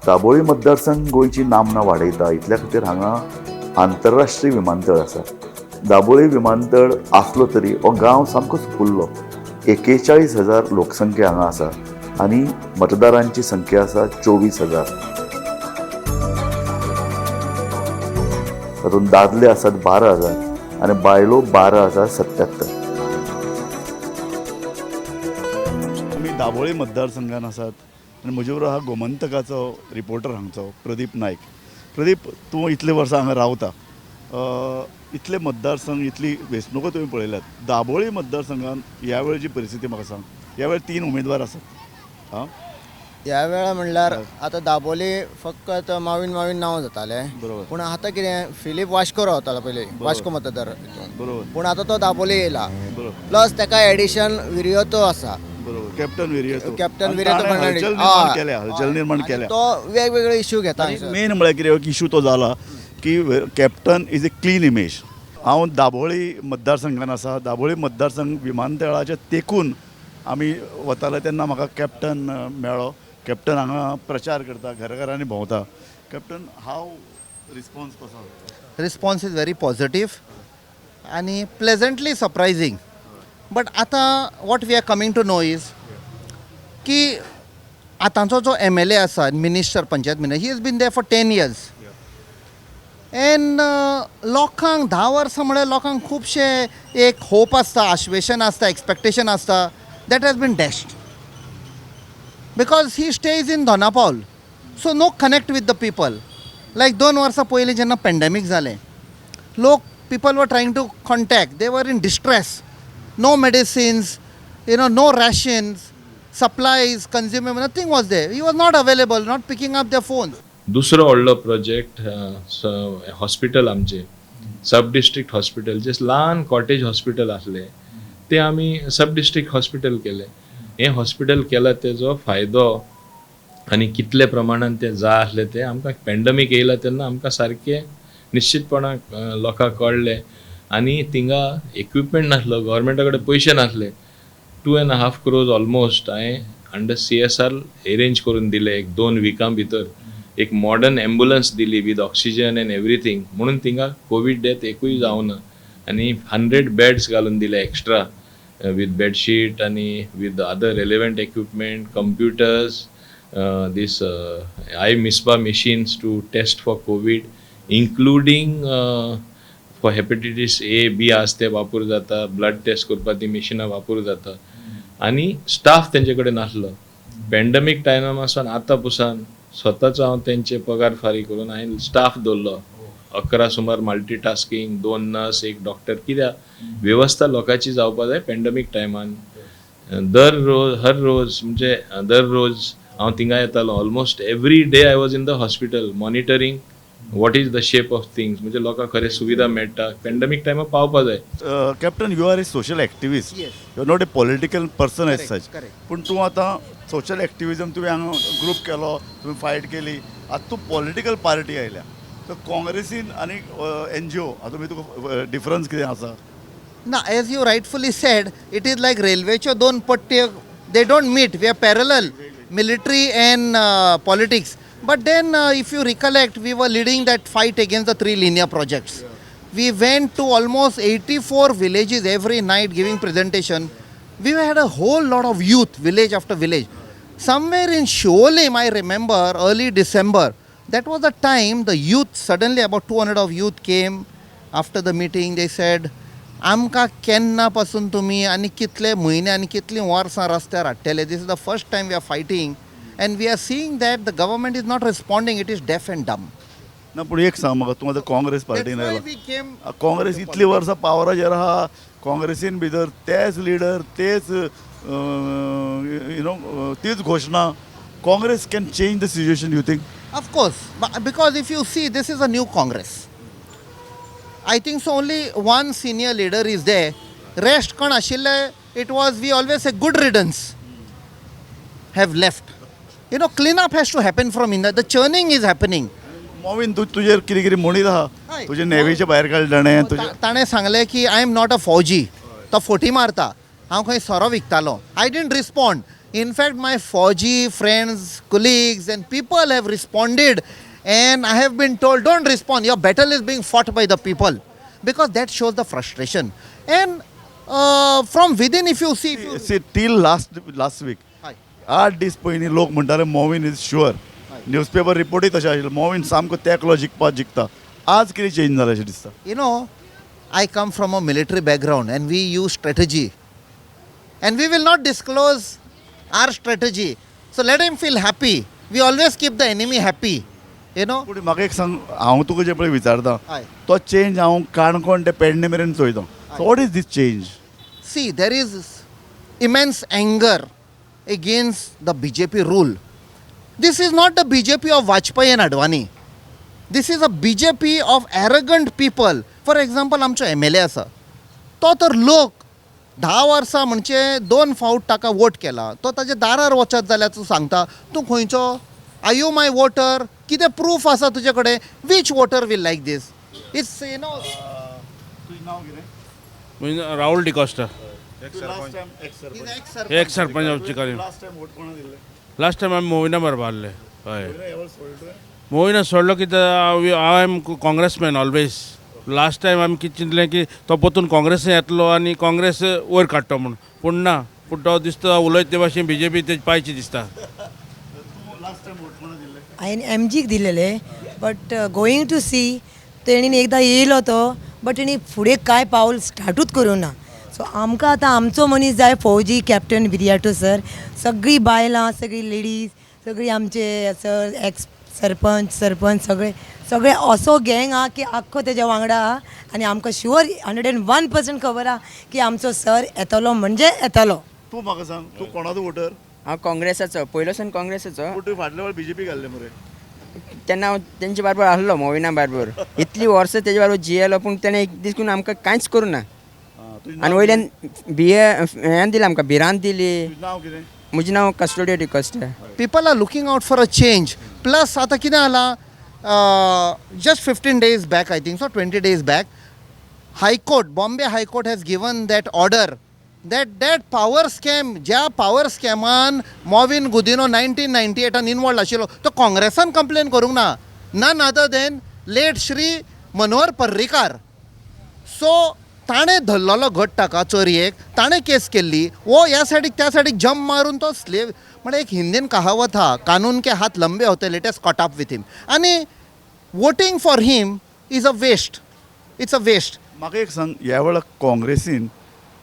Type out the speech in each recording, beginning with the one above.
दाबोळी मतदारसंघ गोंयची नामना वाडयता इतल्या खातीर हांगा आंतरराष्ट्रीय विमानतळ आसा. दाबोळी विमानतळ आसलो तरी हो गांव सामकोच फुल्लो. 41,000 लोकसंख्या हांगा आसा आनी मतदारांची संख्या आसा 24,000. तातूंत दादले आसात 12,000 आनी बायलो 12,077. आमी दाबोळी मतदारसंघान आसात आनी म्हजे बरोबर हा गोमंतकाचो रिपोर्टर हांगचो प्रदीप नायक. प्रदीप, तूं इतले वर्सां हांगा रावता, इतले मतदारसंघ, इतली वेंचणुको तुवें पळयल्यात. दाबोळी मतदारसंघान ह्या वेळची परिस्थिती म्हाका सांग. ह्या वेळ 3 उमेदवार आसात. ह्या वेळा म्हणल्यार आतां दाबोली फकत मावीन नांव जाताले. बरोबर. पूण आतां कितें, फिलीप वास्को रावतालो पयलीं, वास्को मतदार हितून. बरोबर. पूण आतां तो दाबोली येयला. बरोबर. प्लस ताका एडिशन विरियोतो आसा. बरोबर. कॅप्टन विरियोतो हलचल निर्माण केल्या. तो वेगवेगळे इश्यू घेता. मेन म्हळ्यार कितें इश्यू तो जाला की captain is a clean image. हांव दाबोळी मतदारसंघान आसा. दाबोळी मतदारसंघ विमानतळाच्या तेकून आमी वताले तेन्ना म्हाका कॅप्टन मेळ्ळो. कॅप्टन हांगा प्रचार करता, घराघरांनी भोंवता. कॅप्टन, हाव रिस्पॉन्स कसो? रिस्पॉन्स इज व्हेरी पॉझिटिव्ह आणि प्लेझंटली सरप्रायझिंग. बट आतां what we are coming to know is की आतांचो जो MLA आसा, minister, panchayat minister, he is been there for 10 years. एन लोकांक 10 वर्सां म्हळ्यार लोकांक खुबशे एक होप आसता, आश्वेशन आसता, एक्सपेक्टेशन आसता. That has been dashed because he stays in Dona Paula. So no connect with the people. Like 2 वर्सां पयलीं जेन्ना पॅन्डेमीक जालें, people were trying to contact. They were in distress. No medicines, no rations, supplies, consumer, nothing was there. He was not available, not picking up their phones. दुसरो व्हडलो project hospital आमचे सब district hospital, जे ल्हान cottage hospital आसले ते आमी सब district hospital केले. हे हॉस्पिटल केला तेजो फायदो आनी कितले प्रमाणान ते जाय आसले ते आमकां पॅन्डेमीक येयला तेन्ना आमकां सारके निश्चितपणान लोकांक कळ्ळें. आनी थिंगा इक्विपमेंट नासलो, गव्हर्मेंटा कडेन पयशे नासले. 2.5 crores ऑलमोस्ट हांवें अंडर CSR अरेंज करून दिले. 1-2 विकां भितर एक मॉडर्न एम्बुलन्स दिली विथ ऑक्सिजन एंड एवरीथिंग. म्हणून थिंगा कोवीड डेथ एकूय जावना. आनी 100 बेड्स घालून दिले extra with bedsheet and with other relevant equipment, computers, this iMispa machines to test for COVID, including for hepatitis A, B आसते वापर जाता, ब्लड टेस्ट करपाक ती मशिनां वापर जाता. आनी स्टाफ तेंचे कडेन नासलो. पॅन्डेमीक टायमा पासून आतां पसून स्वताचो हांव तेंचे पगार फारीक करून हांवें स्टाफ दवरलो. 11 सुमार मल्टीटास्किंग, 2 नर्स, 1 डॉक्टर. कित्याक व्यवस्था लोकांची जावपाक जाय पॅन्डेमीक टायमान. हर रोज म्हणजे दर रोज हांव थिंगा येतालो. Almost every day I was in the hospital monitoring what is the shape of things. म्हणजे लोकांक खरें सुविधा मेळटा पॅन्डेमीक टायमार पावपाक जाय. Captain, you are a social activist. You are not a political person as such. पूण तूं आतां सोशल एक्टिविजम तुवें हांगा ग्रूप केलो, तुवें फायट केली. आतां तूं पॉलिटिकल पार्टी आयल्या. तर काँग्रेसीन आनी NGO हातूंत भितर तुका डिफरन्स कितें आसा? ना, as you rightfully said, it is like रेल्वेच्यो 2 पट्ट्यो. They don't meet. We are parallel, military and politics. But then if you recollect, we were leading that fight against the 3 linear projects. We went to almost 84 villages every night giving presentation. We had a whole lot of youth, village after village. Somewhere in Sholim, I remember, early December, that was the time the youth, suddenly about 200 of youth came after the meeting. They said, आमकां केन्ना पासून तुमी आनी कितले म्हयने आनी कितलीं वर्सां रस्त्यार हाडटले. This is the first time we are fighting. And we are seeing that the government is not responding, it is deaf and dumb. ना, पूण एक सांग म्हाका, तूं आतां काँग्रेस पार्टीन आयला. काँग्रेस इतली वर्सां पावराचेर आहा. काँग्रेसीन भितर तेच लिडर, तेच तीच घोशणा. Congress can change the situation, you think? Of course, because if you see, this is a new Congress. I think so only one senior leader is there. Rest koण आशिल्ले, it was, we always say, good riddance, have left. You know, cleanup has to happen from in the churning is happening. मोवीन तू तुजेर कितें कितें म्हणीत आहा हय. तुजे नेवीचे भायर काडले ताणें तुजे ताणें सांगलें की आय एम नॉट अ फौजी तो फोटी मारता हांव खंय सोरो विकतालो I didn't respond in fact my फौजी friends colleagues and people have responded and I have been told don't respond your battle is being fought by the people because that shows the frustration and from within if you see see till last week 8 दीस पयलीं लोक म्हणटाले Mauvin is sure newspaper रिपोर्टूय तशें आशिल्लो मोवीन सामको तेकलो जिखता आज कितें चेंज जालें अशें दिसता You know, I come from a military background and we use strategy. And we will not disclose our strategy. So let him feel happy. We always keep the enemy happy. You know? पूण म्हाका एक सांग हांव तुका जे पळय विचारता हय. तो चेंज हांव काणकोण ते पेडणे मेरेन चोयता so what is this change See, there is immense anger against the BJP rule. This is not the BJP of Vajpayee and Advani. This is a BJP of arrogant people. For example, आमचो MLA आसा तो तर लोक 10 वर्सां म्हणजे 2 फावट ताका vote केला तो ताजे दारार वचत जाल्यार तूं सांगता तूं खंयचो आर यू माय वोटर कितें प्रूफ आसा तुजे कडेन which voter will like this it's you know Rahul D'Costa एक sarpanch of Chicalim last time आम्ही मोविना बरोबर आसले हय मोविना सोडलो की हांव am congressman always last time आमी कितें चिंतलें की तो परतून काँग्रेस येतलो आनी काँग्रेस वयर काडटो म्हणून पूण ना पूण तो दिसता उलयता ते भाशेन BJP तेजे पांयची दिसता हांवें MGक दिलेले बट गोईंग टू सी तेणीन एकदां येयलो तो बट तेणी फुडें कांय पावल स्टार्टूच करूं ना सो आमकां आतां आमचो मनीस जाय फौजी कॅप्टन बिरियाटो सर सगळीं बायलां सगळीं लेडीज सगळीं आमचे सर एक्स सरपंच सगळे असो गँग आहा की आख्खो तेज्या वांगडा आहा आनी आमकां शुअर 101% खबर आहा की आमचो सर येतलो म्हणजे येतलो तूं म्हाका सांग तूं कोणाचो वोटर हांव काँग्रेसाचो पयलोसून काँग्रेसाचो पूण तुवें फाटल्या वेळ BJP घाल्ले मरे तेन्ना हांव तेंचे बरोबर आसलो मोविना बरोबर इतली वर्सां तेजे बरोबर जियेलो पूण तेणें एक दीस करून आमकां कांयच करूं ना आनी वयल्यान हें दिलें आमकां भिरांत दिली नांव कितें म्हजें नांव कस्टोडियो D'Costa people are looking out for a change. Plus, आता कितें जाला just 15 days back, I think so, 20 days back, High Court, Bombay High Court has given that order that power scam, ज्या power scaman Movin Gudino 1998 involved आशिल्लो तो काँग्रेसान complain करूंक ना none other than late Shri Manohar Parrikar. So ताणें धरलेलो घट ताका चोरयेक ताणें केस केल्ली वो ह्या सायडीक त्या सायडीक जंप मारून तो स्लेव म्हणजे एक हिंदीन कहावत हा कानून के हाथ लंबे होते let us caught up with him आनी voting for him is a waste it's a waste. म्हाका एक सांग ह्या वेळार काँग्रेसीन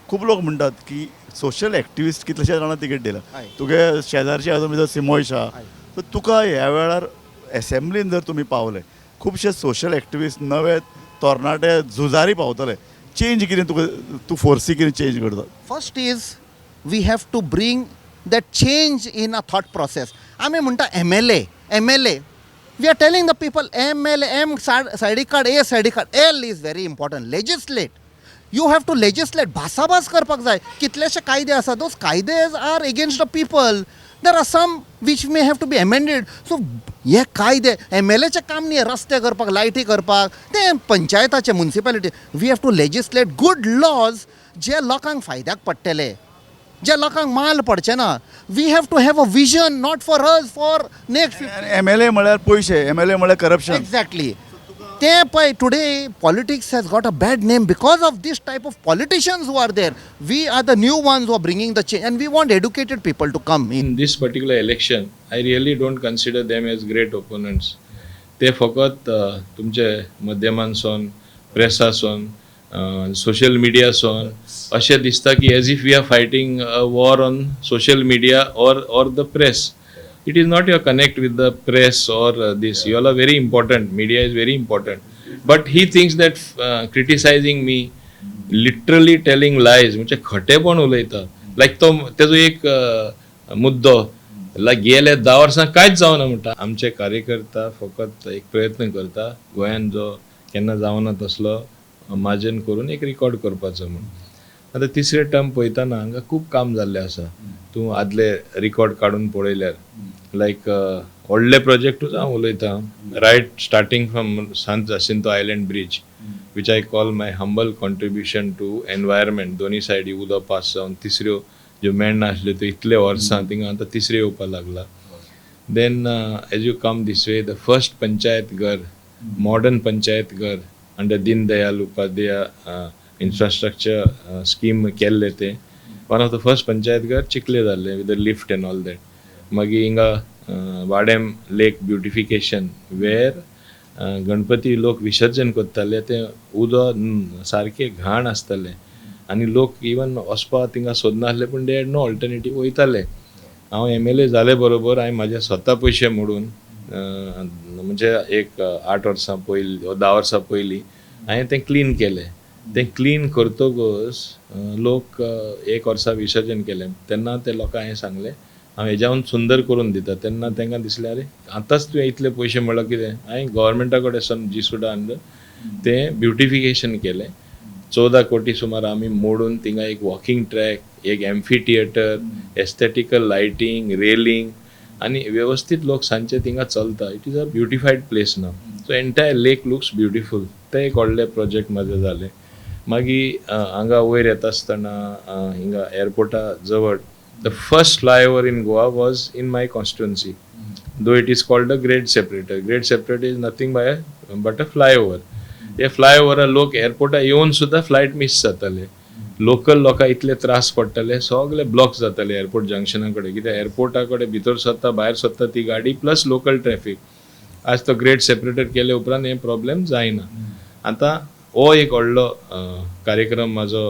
खूब लोक म्हणटात की सोशल एक्टिविस्ट कितलेशे जाणां तिकेट दिला तुगे शेजारचे हातूंत भितर सिमोयश आहा सो तुका ह्या वेळार एसेंब्लीन जर तुमी पावले खुबशे सोशल एक्टिविस्ट नवे तरणाटे झुजारी पावतले चेंज कितें तुका तूं फोर्सी कितें चेंज करता first is we have to bring that change in a thought process. आमी म्हणटा MLA we are telling the people MLA M सायडीक काड ए सायडीक काड L is very important legislate you have to legislate भासाभास करपाक जाय कितलेशे कायदे आसा दोज कायदेज are against the people there are some which may have to be amended so हे कायदे MLAचे काम न्ही रस्ते करपाक लायटी करपाक ते पंचायताचे municipality we have to legislate good laws जे लोकांक फायद्याक पडटले जे लोकांक माल पडचे ना we have to have a vision not for us for next MLA म्हळ्यार पयशे MLA म्हळ्यार करप्शन एक्झॅक्टली ते पळय today politics has got a bad name because of these type of politicians who are there we are the new ones who are bringing the change and we want educated people to come in. In this particular election, I really don't consider them as great opponents. ते फकत तुमचे माध्यमांसून प्रेसासून social मिडियासून अशें दिसता की as if we are fighting a war on social media or the press. It is not your connect with the press or this. You all are very important. Media is very important. But he thinks that criticizing me, literally telling lies, म्हणजे खटेपण उलयता लायक तो तेजो एक मुद्दो लायक गेले 10 वर्सां कांयच जावना म्हणटा. आमचे कार्यकर्ता फकत एक प्रयत्न करता गोंयान जो केन्ना जावना तसलो माजन करून एक रिकॉर्ड करपाचो म्हणून. आतां तिसरे टर्म पळयतना हांगा खूब काम जाल्लें आसा. तूं आदले रिकॉर्ड काडून पळयल्यार लायक व्हडले प्रोजेक्टूच हांव उलयतां रायट स्टार्टींग फ्रॉम सांत Jacinto island bridge which I call my humble contribution to environment. दोन्ही सायडी उदक पास जावन तिसऱ्यो ज्यो मेळना आसल्यो त्यो इतले वर्सां थिंगा आतां तिसऱ्यो येवपाक लागला. Then as you come this way the first panchayat ghar modern panchayat ghar under Deen Dayal Upadhyay infrastructure scheme केल्ले ते one of the first panchayat ghar चिखले जाल्ले with the lift and all that. मागीर हिंगा वाडेम लेक ब्युटिफिकेशन वेर गणपती लोक विसर्जन करताले ते उदक सारके घाण आसताले आनी लोक इवन वचपा थिंगा सोदनासले पूण दे हॅड नो ऑल्टरनेटीव वयताले. हांव MLA जाले बरोबर हांवें म्हाजे स्वता पयशे मोडून म्हणजे एक 8 वर्सां पयलीं 10 वर्सां पयलीं हांवें तें क्लीन केलें. तें क्लीन करतकच लोक 1 वर्सा विसर्जन केलें. तेन्ना ते लोकांक हांवें सांगलें हांव हेज्याहून सुंदर करून दिता. तेन्ना तांकां दिसलें अरे आतांच तुवें इतले पयशे म्हणल्यार कितें. हांवें गव्हर्मेंटा कडेन सावन जी सुद्दां अंडर तें ब्युटिफिकेशन केलें. 14 कोटी सुमार आमी मोडून थिंगा एक वॉकिंग ट्रॅक एक amphitheatre aesthetical lighting railing आनी वेवस्थीत लोक सांचे थिंगा चलता. It is a beautified place नाव. So entire lake looks beautiful. ते एक व्हडले प्रोजेक्ट म्हाजे जाले. मागीर हांगा वयर येता आसतना हिंगा एअरपोर्टा जवळ the first flyover in Goa was in my constituency, though it is called a grade separator. Grade separator is nothing but a flyover. हे फ्लायओव्हर लोक एअरपोर्टा येवन सुद्धा फ्लायट मिस जाताले. लोकल लोकांक इतले त्रास पडटाले सगळे ब्लॉक जाताले एअरपोर्ट जंक्शना कडेन कित्याक एअरपोर्टा कडेन भितर सरता भायर सरता ती गाडी प्लस लोकल ट्रॅफिक. आज तो ग्रेड सेपरेटर केले उपरांत हे प्रॉब्लेम जायना. आतां हो एक व्हडलो कार्यक्रम म्हाजो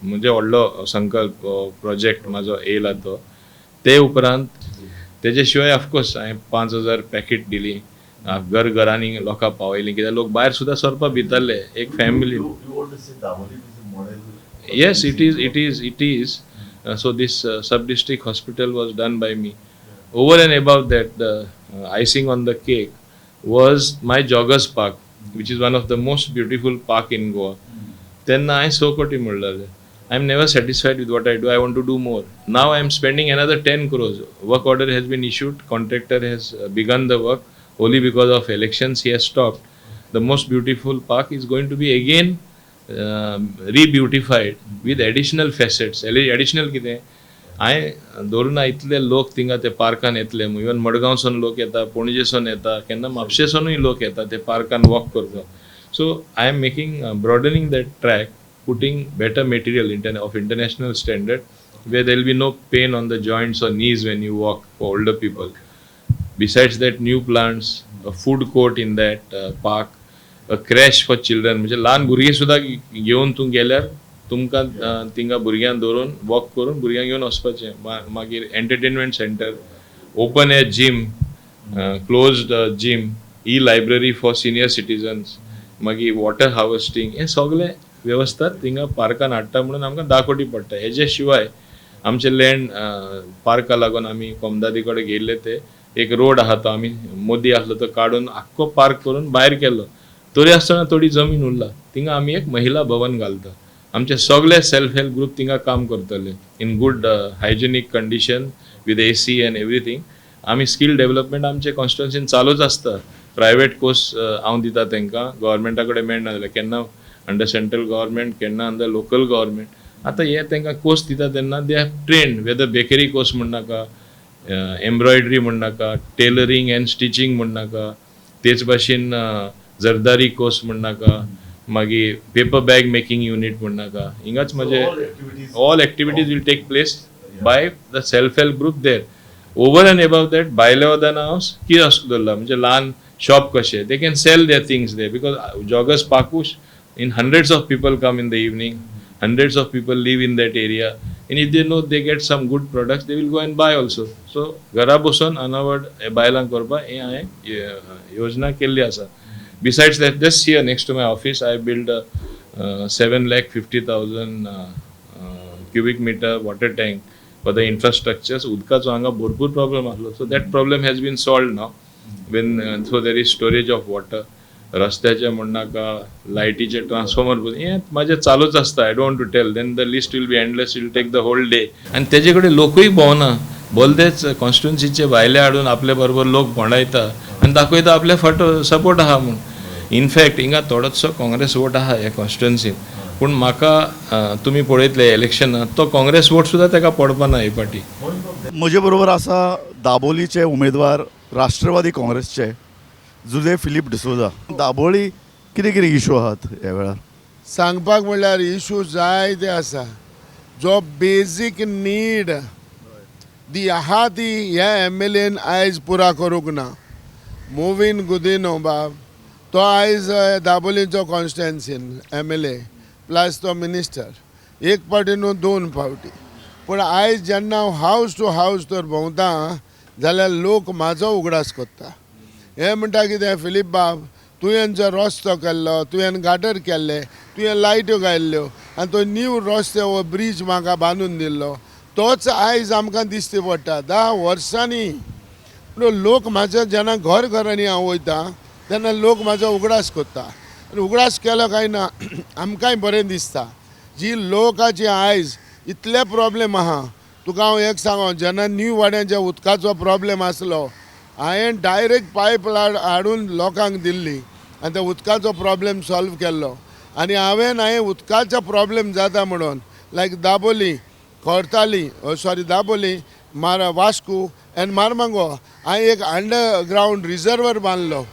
म्हणजे व्हडलो संकल्प प्रोजेक्ट म्हाजो येयला तो. ते उपरांत तेजे शिवाय ऑफकोर्स हांवें 5000 पॅकेट दिली घरांनी लोकांक पावयलीं कित्याक लोक भायर सुद्दां सरपाक भितारले. एक family yes it is so this sub district hospital was done by me. Over and above that the icing on the cake was my joggers park which is one of the most beautiful park in Goa. तेन्ना हांवें 6 कोटी म्हणलेले. I am never satisfied with what I do. I want to do more. Now I am spending another 10 crores. Work order has been issued. Contractor has begun the work. Only because of elections he has stopped. The most beautiful park is going to be again re-beautified with additional facets. Additional कितें हांवें दवरुना इतले लोक थिंगा ते पार्कान येतले. Even मडगांवसून लोक येता पणजेसून येता केन्ना म्हापशेसूनय लोक येता ते पार्कान वॉक करपाक. So I am making broadening that track, putting better material of international standard where there will be no pain on the joints or knees when you walk for older people. Besides that, new plants, a food court in that park, a crash for children. म्हणजे लहान भुरगीं सुद्दां घेवन तूं गेल्यार तुमकां थिंगा भुरग्यांक दवरून वॉक करून भुरग्यांक घेवन वचपाचें. मागीर entertainment centre, open air gym, closed gym, library for senior citizens, मागीर वॉटर हार्वेस्टिंग हे सगळे वेवस्था थिंगा पार्कान हाडटा म्हणून आमकां 10 कोटी पडटा. हेजे शिवाय आमचे लँड पार्का लागून आमी कोमदादी कडेन गेल्ले ते एक रोड आहा तो आमी मोदी आसलो तो काडून आख्खो पार्क करून भायर केलो. तरी आसतना थोडी जमीन उरला थिंगा आमी एक महिला भवन घालता. आमचे सगळे सेल्फ हेल्प ग्रुप थिंगा काम करतले in good hygienic condition with AC and everything. आमी स्कील डेव्हलपमेंट आमचे कॉन्स्टिट्युएन्सीन चालूच आसता. प्रायवेट कोर्स हांव दिता तांकां गव्हर्मेंटा कडेन मेळना जाल्यार केन्ना अंडर सेंट्रल गव्हर्मेंट केन्ना अंडर लोकल गव्हर्मेंट. आतां हे तांकां कोर्स दिता तेन्ना they have trained whether bakery course म्हण नाका एम्ब्रॉयडरी म्हण नाका टेलरींग एंड स्टिचींग म्हण नाका तेच भाशेन जरदारी कोर्स म्हण नाका मागीर पेपर बॅग मेकिंग युनीट म्हण नाका. हिंगाच म्हजे all activities will take place by the self help group there. Over and above that भायल्या वदाना हांव कियोस्क दवरला म्हणजे ल्हान शॉप कशें they can sell their things they because joggers पार्कूश in hundreds of people come in the evening, hundreds of people live in that area, and if they know they get some good products they will go and buy also. So घरा बसून अनावड बायलांक करपाक हे हांवें योजना केल्ली आसा. Besides that, just here next to my office I built a 7,50,000 cubic meter water tank for the infrastructures. उदकाचो हांगा भरपूर प्रॉब्लेम आसलो. So that problem has been solved now. When so there is storage of water. रस्त्याचे म्हणनाका लायटीचे transformer हे माझे चालूच आसता. I don't to tell then the list will be endless, will take the whole day. आनी तेजे कडेन लोकूय भोवना बोलतेच कॉन्स्टिट्युन्सीचे भायले हाडून आपल्या बरोबर लोक भोंडायता आनी दाखयता आपले फाटो सपोर्ट आहा म्हूण. इनफॅक्ट हिंगा थोडोसो काँग्रेस वोट आहा ह्या कॉन्स्टिट्युन्सीन, पूण म्हाका तुमी पळयतले इलेक्शनात तो काँग्रेस वोट सुद्दां ताका पडपाना ही पाटी. म्हजे बरोबर आसा दाबोलीचे उमेदवार राष्ट्रवादी काँग्रेसचे जुले फिलीप डिसोजा. दाबोळी कितें कितें इशू आहात ह्या वेळार? सांगपाक म्हणल्यार इशू जायते आसा. जो बेजीक नीड दी आहा ती ह्या MLAन आयज पुरा करूंक ना. मोविन गुदिनो बाब तो आयज दाबोलीचो कॉन्स्टिट्युन्सीन MLA प्लस तो मिनिस्टर एक फावटी न्हू दोन फावटी. पूण आयज जेन्ना हांव हावज टू हावज तर भोंवता जाल्यार लोक म्हाजो उगडास कोत्ता. हे म्हणटा कितें फिलीप बाब तुवें जो रस्तो केल्लो, तुवें गाटर केल्ले, तुवें लायट्यो घाल्ल्यो आनी तो न्यू रस्ते वो ब्रीज म्हाका बांदून दिल्लो, तोच आयज आमकां दिश्टी पडटा 10 वर्सांनी. पूण लोक म्हाजो जेन्ना घर घरांनी हांव वयता तेन्ना लोक म्हाजो उगडास कोत्ता. आनी उगडास केलो काय ना आमकांय बरें दिसता. जी लोकाची आयज इतले प्रॉब्लेम आहा. तुका हांव एक सांगो, जेन्ना न्यू वाड्याच्या उदकाचो प्रॉब्लेम आसलो हांवें डायरेक्ट पायप हाडून लोकांक दिल्ली आनी त्या उदकाचो प्रॉब्लेम सॉल्व केल्लो. आनी हांवें उदकाचो प्रॉब्लेम जाता म्हणून लायक दाबोली, खोर्ताली दाबोली, वास्को एंड मारमांगो हांवें एक अंडरग्रावंड रिजर्वर बांदलो.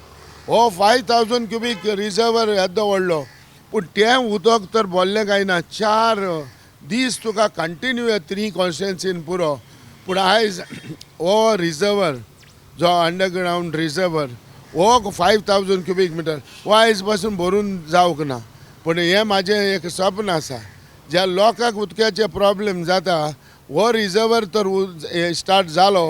हो 5000 क्युबीक रिजर्वर येदो व्हडलो. पूण तें उदक तर बोल्लें काय ना. 4 दीस तुका कंटिन्यू 3 कॉन्स्टिट्युन्सीन पुरो. पूण आयज हो रिजर्वर जो अंडरग्रावंड रिजर्वर हो 5000 क्युबीक मिटर हो आयज पासून भरून जावंक ना. पूण हें म्हाजें एक सपन आसा. ज्या लोकांक उदकाचे प्रॉब्लेम जाता हो रिजर्वर तर स्टार्ट जालो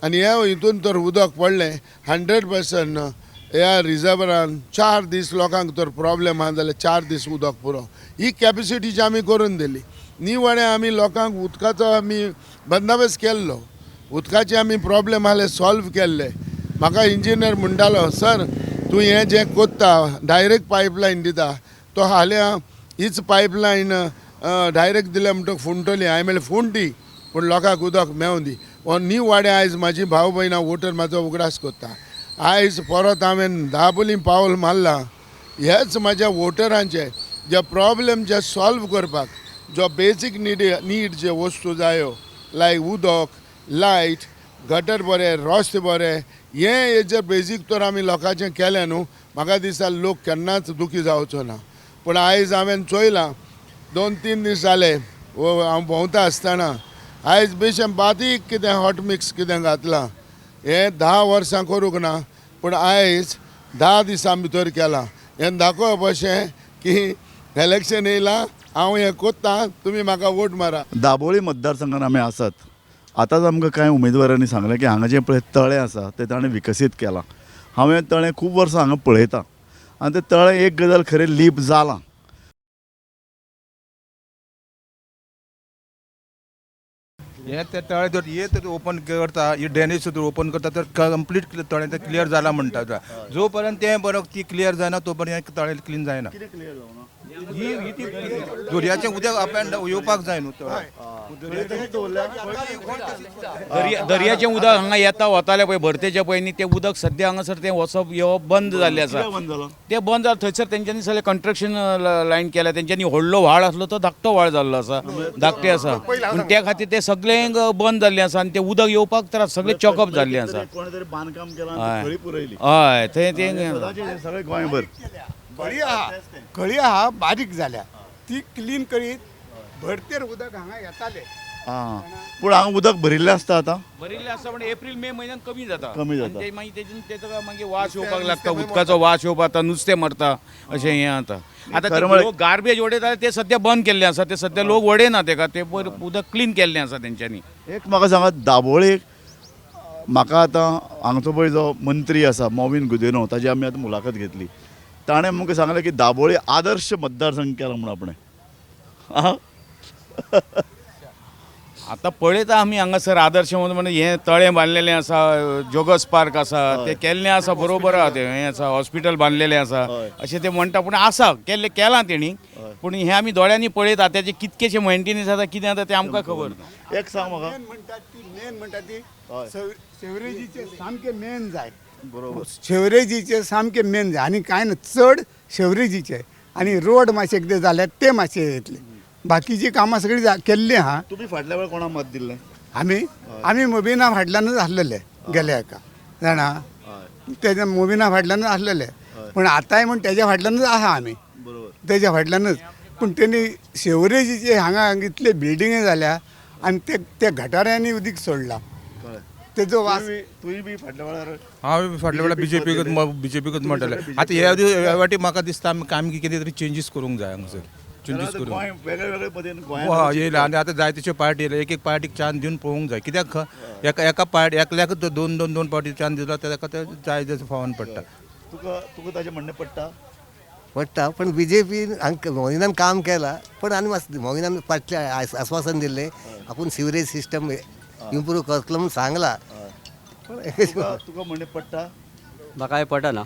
आनी हे हितून तर उदक पडलें 100% ह्या रिजर्वरान 4 दीस लोकांक तर प्रॉब्लेम आहा जाल्यार 4 दीस उदक पुरो. ही कॅपेसिटीची आमी करून दिली. निवाडे आमी लोकांक उदकाचो आमी बंदोबस्त केल्लो. उदकाचे आमी प्रॉब्लेम आसले सॉल्व केल्ले. म्हाका इंजिनियर म्हणटालो सर तूं हें जें कोत्ता डायरेक्ट पायपलायन दिता तो हाल्या हीच पायपलायन डायरेक्ट दिल्या म्हणटक फुंटली. हांवें म्हणलें फुंटी पूण लोकांक उदक मेळूं दी. हो नीव वाडे आयज म्हाजी भाव भयणां वोटर म्हाजो उगडास कोत्ता. आयज परत हांवें दाबोलीं पावल मारला. हेच म्हाज्या वोटरांचे जे प्रॉब्लेम जे सॉल्व करपाक जो बेजीक नीड जे वस्तू जायो लायक उदक, लायट, गटर बरे, रस्ते बरे, हेजेर बेजीक तर आमी लोकांचें केलें न्हू. म्हाका दिसता लोक केन्नाच दुखी जावचो ना. पूण आयज हांवें चोयलां 2-3 दीस जाले हांव भोंवता आसतना आयज बेशें बातीक कितें हॉट मिक्स कितें घातलां. हें 10 वर्सां करूंक ना पूण आयज 10 दिसां भितर केलां. हें दाखोवप अशें की इलेक्शन येयलां हांव हें कोत्तां तुमी म्हाका वोट मारा. दाबोळी मतदारसंघात आमी आसात. आतांच आमकां कांय उमेदवारांनी सांगलें की हांगा जें पळय तळें आसा तें ताणें विकसीत केलां. हांवें तळें खूब वर्सां हांगा पळयतां आनी तें तळें एक गजाल खरें लीप जालां. हे ते तळे जर हे तर ओपन करता हे ड्रेनेज सुद्दां ओपन करता तर कंप्लीट तळें तें क्लियर जाला म्हणटा. जो पर्यंत तें बरो ती क्लियर जायना तो पर्यंत हे तळें क्लीन जायना. ही ती दर्याचें उदक आपल्यान येवपाक जाय न्हू. दर्याचें उदक हांगा येता वतालें पळय भरतेचें पळय न्ही तें उदक सद्या हांगासर तें वचप येवप बंद जाल्लें आसा. तें बंद जालें. थंयसर तेंच्यांनी सगळें कंस्ट्रक्शन लायन केल्या. तेंच्यांनी व्हडलो व्हाळ आसलो तो धाकटो व्हाळ जाल्लो आसा, धाकटे आसा. पूण त्या खातीर तें सगळें बंद जाल्लें आसा आनी तें उदक येवपाक त्रास सगळें चॉकअप जाल्लें आसा. हय तें सगळें गोंयभर खळी आहा बारीक जाल्या ती क्लीन करीत भरतेर उदक हांगा येतालें. पूण हांगा उदक भरिल्लें आसता आतां. भरिल्लें आसता पण एप्रील मे म्हयन्यान कमी जाता. मागीर तेतून मागीर वास येवपाक लागता. उदकाचो वास येवपाक लागता. नुस्तें मरता अशें हें जाता. आतां लोक गार्बेज उडयता ते सद्या बंद केल्लें आसा. ते सद्या लोक उडयना तेका. तें उदक क्लीन केल्लें आसा तेंच्यांनी. एक म्हाका सांगात दाबोळेक म्हाका आतां हांगचो पळय जो मंत्री आसा मोविन गुदिनो ताजी आमी आतां मुलाखत घेतली. ताणें आमकां सांगलें की दाबोळी आदर्श मतदारसंघ केला म्हूण आपणें. आतां पळयता आमी हांगासर आदर्श म्हणून हें तळें बांदलेलें आसा, जोगस पार्क आसा तें केल्लें आसा बरोबर आहा. तें हें आसा हॉस्पिटल बांदलेलें आसा अशें तें म्हणटा. पूण आसा केलां तेणी पूण हे आमी दोळ्यांनी पळयता त्याचे कितकेशे मेंटेनन्स जाता कितें जाता ते आमकां खबर ना. एक सांग म्हाका मेन म्हणटात ती शेवरेजीचे सामके मेन जाय. बरोबर. शेवरेजीचे सामके मेन जाय आनी कांय ना, चड शेवरेजीचे आनी रोड मातशे कितें जाल्यार ते मातशे येतले. बाकीची कामां सगळी केल्ली आहा. तुम्ही फाटल्या वेळा कोणाक मत दिल्लें? आमी मोबिना फाटल्यानच आसलेले गेल्या हेका जाणा, तेज्या मोबिना फाटल्यानच आसलेले. पूण आतांय म्हण तेज्या फाटल्यानच आहा आमी, बरोबर. तेज्या फाटल्यानच. पूण तेणी शेवरेजीचे हांगा इतले बिल्डिंगे जाल्या आनी ते गटाऱ्यांनी उदीक सोडला. तेजो वास तुय बी फाटल्या वेळार हांव फाटल्या वेळार बीजेपीकूच म्हणटले. आतां ह्या वाटी म्हाका दिसता आमी कितें तरी चेंजीस करूंक जाय हांगासर. चेंजीस करूंक वेगळे वेगळे पद्दतीन हय येयला. आनी आतां जायतेच्यो पार्टी येयला. एक पार्टीक चान्स दिवन पळोवंक जाय. कित्याक एका पार्टी एकल्याक दोन पार्टी चान्स दिला ताका ते जाय जशें फावन पडटा. तुका ताजें म्हणणें पडटा? पण बीजेपी मोहिनान काम केला, पण आनी मोहिनान फाटले आश्वासन दिले आपण सिवरेज सिस्टम इम्प्रूव करतलो म्हणून सांगला. तुका म्हणणें पडटा? म्हाका हें पडना.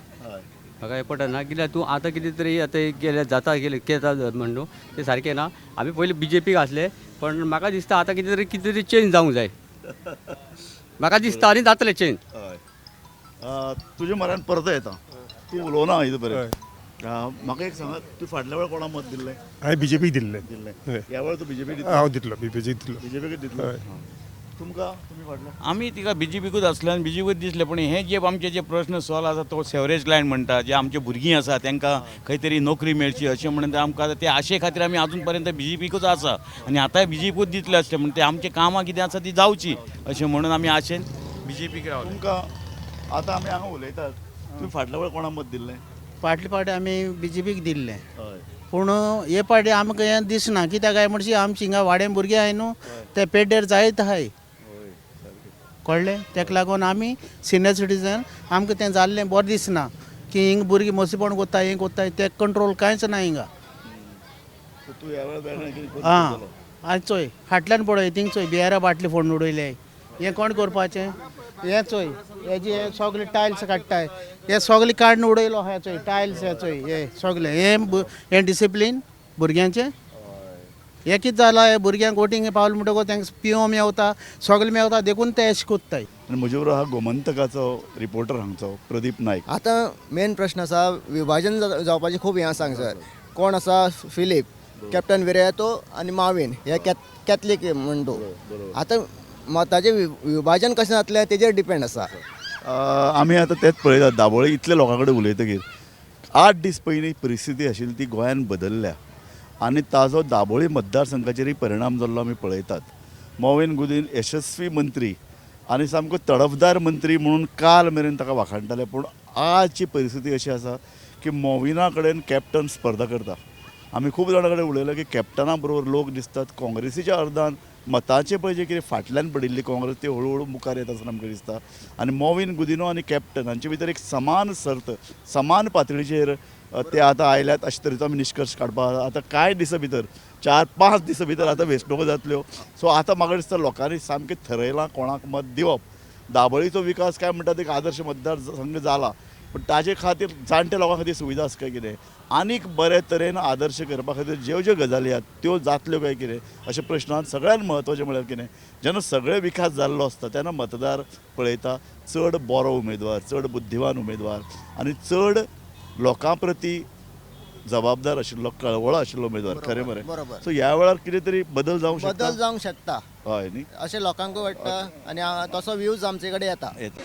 म्हाका हें पडना कित्याक तूं आतां कितें तरी आतां केलें जाता म्हण न्हू तें सारकें ना. आमी पयलीं बीजेपीक आसले, पण म्हाका दिसता आतां कितें तरी चेंज जावंक जाय. म्हाका दिसता आनी जातलें चेंज. तुज्या मनान परतो येता, तूं उलोवना इतले बरें. म्हाका एक सांगात, तूं फाटल्या वेळा कोणाक मत दिल्लें? हांवें बीजेपीक दिल्लें. ह्या वेळा तूं बीजेपी हांव दितलो बीजेपीक दितलो. तुमकां तुमी फाटल्या आमी तिका बीजेपीकूच आसले आनी बीजेपीच दिसले. पूण हे जे आमचे जे प्रश्न सॉल्व आसा तो सेवरेज लायन म्हणटा, जे आमचे भुरगीं आसा तांकां खंय तरी नोकरी मेळची अशें म्हणून आमकां ते आशे खातीर आमी अजून पर्यंत बीजेपीकूच आसा आनी आतांय बीजेपीच दितले आसले. म्हणून ते आमची कामां कितें आसा ती जावची अशें म्हणून आमी आशेन बीजेपीक रावले. तुमकां आतां आमी हांगा उलयतात, तुमी फाटल्या वेळा कोणाक मत दिल्लें? फाटली पार्टी आमी बीजेपीक दिल्ले. हय. पूण हे पार्टी आमकां हें दिसना. कित्याक काय म्हणशी आमची हिंगा वाड्यान भुरगीं आहाय न्हू, ते पेड्डेर जायत आहाय. कळ्ळें? ताका लागून आमी सिनियर सिटीजन आमकां तें जाल्लें बरें दिसना की हिंग भुरगीं मसीपण कोत्ताय हें कोत्ताय ते कंट्रोल कांयच ना हिंगा. तूं ह्या वेळा वेगळें कितें आं आनी चोय फाटल्यान पळय थिंग चोय बिहारा बाटली फोडून उडयले. हें कोण करपाचें? हें चोय हेजी हे सगळे टायल्स काडटाय, हे सगळे काडून उडयलो. हे चोय टायल्स हे चोय हे सगळे हे डिसिप्लीन भुरग्यांचें हे कितें जालां? हे भुरग्यांक वोटींग पावले म्हणटकूच तांकां पिवो मेवता, सगळे मेवता, देखून ते अशें कोत्ताय. आनी म्हजे बरोबर हा गोमंतकाचो रिपोर्टर हांगचो प्रदीप नायक. आतां मेन प्रश्न आसा विभाजन जावपाची खूब हें आसा हांगसर. कोण आसा? फिलीप, कॅप्टन विरेतो आनी माविन हे कॅथलीक म्हणटू. आतां मताचें विभाजन कशें जातलें तेजेर डिपेंड आसा. आमी आतां तेंच पळयतात, दाबोळे इतले लोकां कडेन उलयतकीर 8 दीस पयलीं परिस्थिती आशिल्ली ती गोंयान बदलल्या आनी ताजो दाबोळी मतदारसंघाचेरय परिणाम जाल्लो आमी पळयतात. मोविन गुदीन यशस्वी मंत्री आनी सामको तडफदार मंत्री म्हणून काल मेरेन ताका वाखाणटाले, पूण आजची परिस्थिती अशी आसा की मोविना कडेन कॅप्टन स्पर्धा करता. आमी खूब जाणां कडेन उलयलां की कॅप्टना बरोबर लोक दिसतात काँग्रेसीच्या अर्दान मतांचे पळय जे कितें फाटल्यान पडिल्ली काँग्रेस ती हळू हळू मुखार येता आसतना आमकां दिसता. आनी मोविन गुदिनो आनी कॅप्टन हांचे भितर एक समान सर्त, समान पातळीचेर ते आतां आयल्यात अशे तरेचो आमी निश्कर्श काडपाक आतां कांय दिसां भितर 4-5 दिसां भितर आतां वेंचणुको जातल्यो. सो आतां म्हाका दिसता लोकांनी सामकें थरयलां कोणाक मत दिवप. दाबोळीचो विकास काय म्हणटा एक आदर्श मतदारसंघ जाला, पण ताजे खातीर जाणटे लोकां खातीर सुविधा आसा काय कितें, आनीक बरे तरेन आदर्श करपा खातीर ज्यो गजाली आसात त्यो जातल्यो काय कितें अशे प्रश्नांत सगळ्यान म्हत्वाचें म्हळ्यार कितें, जेन्ना सगळे विकास जाल्लो आसता तेन्ना मतदार पळयता चड बरो उमेदवार, चड बुद्धिवान उमेदवार आनी चड लोकां प्रती जबाबदार आशिल्लो, कळवळो आशिल्लो उमेदवार. खरें मरे. सो ह्या वेळार कितें तरी बदल जावंक शकता. हय न्ही, अशें लोकांकूय वाटता आनी तसो व्ह्यूज आमचे कडेन येता. येता.